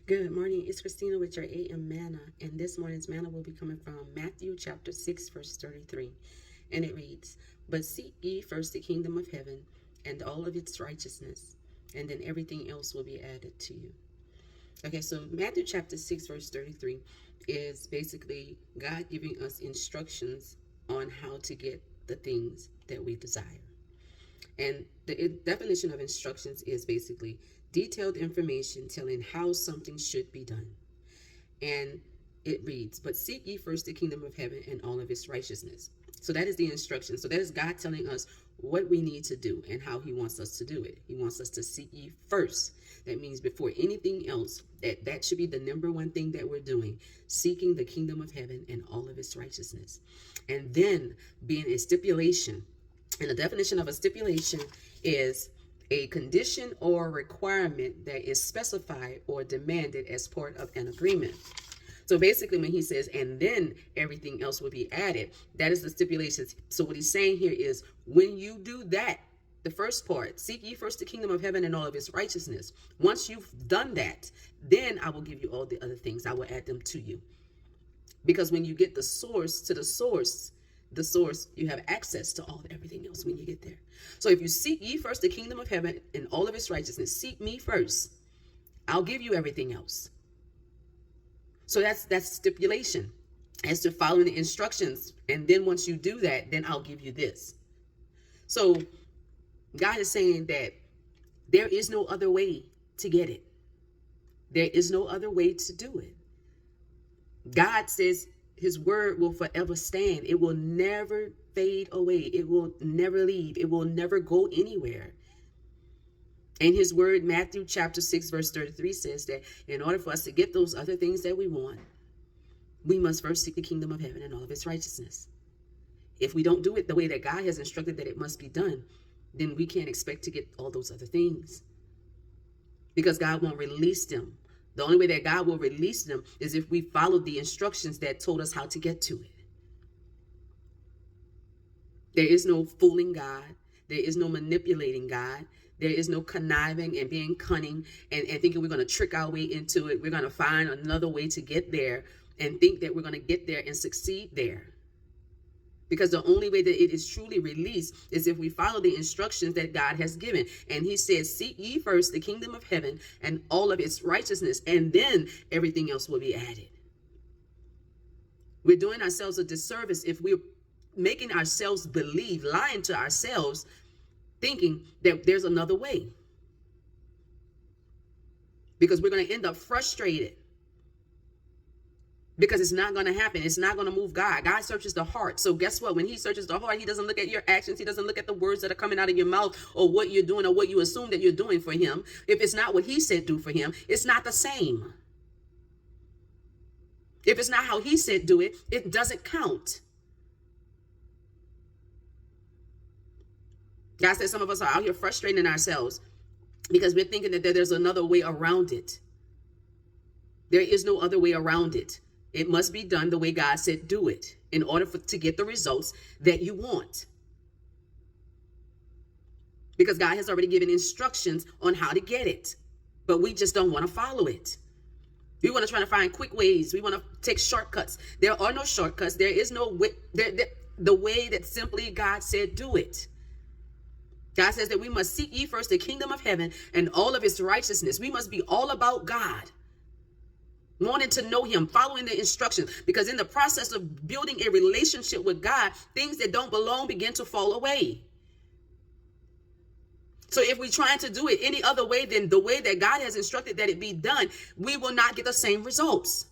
Good morning. It's Christina with your AM Manna, and this morning's manna will be coming from Matthew chapter 6, verse 33. And it reads, "But seek ye first the kingdom of heaven and all of its righteousness, and then everything else will be added to you." Okay, so Matthew chapter 6, verse 33 is basically God giving us instructions on how to get the things that we desire. And the definition of instructions is basically detailed information telling how something should be done. And it reads, "But seek ye first the kingdom of heaven and all of its righteousness." So that is the instruction. So that is God telling us what we need to do and how he wants us to do it. He wants us to seek ye first. That means before anything else, that should be the number one thing that we're doing, seeking the kingdom of heaven and all of its righteousness. And then being a stipulation. And the definition of a stipulation is a condition or requirement that is specified or demanded as part of an agreement. So basically when he says, and then everything else will be added, that is the stipulations. So what he's saying here is when you do that, the first part, seek ye first the kingdom of heaven and all of its righteousness. Once you've done that, then I will give you all the other things. I will add them to you. Because when you get the source, you have access to everything else when you get there. So if you seek ye first the kingdom of heaven and all of its righteousness, seek me first, I'll give you everything else. So that's stipulation as to following the instructions. And then once you do that, then I'll give you this. So God is saying that there is no other way to get it. There is no other way to do it. God says his word will forever stand. It will never fade away. It will never leave. It will never go anywhere. And his word, Matthew chapter 6, verse 33 says that in order for us to get those other things that we want, we must first seek the kingdom of heaven and all of its righteousness. If we don't do it the way that God has instructed that it must be done, then we can't expect to get all those other things. Because God won't release them. The only way that God will release them is if we follow the instructions that told us how to get to it. There is no fooling God. There is no manipulating God. There is no conniving and being cunning and thinking we're going to trick our way into it. We're going to find another way to get there and think that we're going to get there and succeed there. Because the only way that it is truly released is if we follow the instructions that God has given. And he says, seek ye first the kingdom of heaven and all of its righteousness, and then everything else will be added. We're doing ourselves a disservice if we're making ourselves believe, lying to ourselves, thinking that there's another way. Because we're going to end up frustrated. Because it's not going to happen. It's not going to move God. God searches the heart. So guess what? When he searches the heart, he doesn't look at your actions. He doesn't look at the words that are coming out of your mouth or what you're doing or what you assume that you're doing for him. If it's not what he said do for him, it's not the same. If it's not how he said do it, it doesn't count. God said some of us are out here frustrating ourselves because we're thinking that there's another way around it. There is no other way around it. It must be done the way God said do it in order to get the results that you want. Because God has already given instructions on how to get it. But we just don't want to follow it. We want to try to find quick ways. We want to take shortcuts. There are no shortcuts. There is no way. The way that simply God said do it. God says that we must seek ye first the kingdom of heaven and all of its righteousness. We must be all about God. Wanting to know him, following the instructions, because in the process of building a relationship with God, things that don't belong begin to fall away. So if we're trying to do it any other way than the way that God has instructed that it be done, we will not get the same results.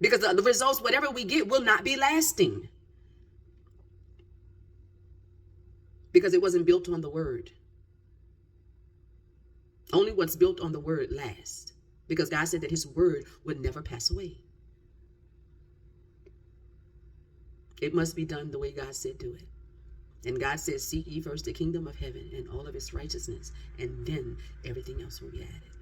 Because the results, whatever we get, will not be lasting. Because it wasn't built on the word. Only what's built on the word lasts. Because God said that his word would never pass away. It must be done the way God said do it. And God says, seek ye first the kingdom of heaven and all of its righteousness, and then everything else will be added.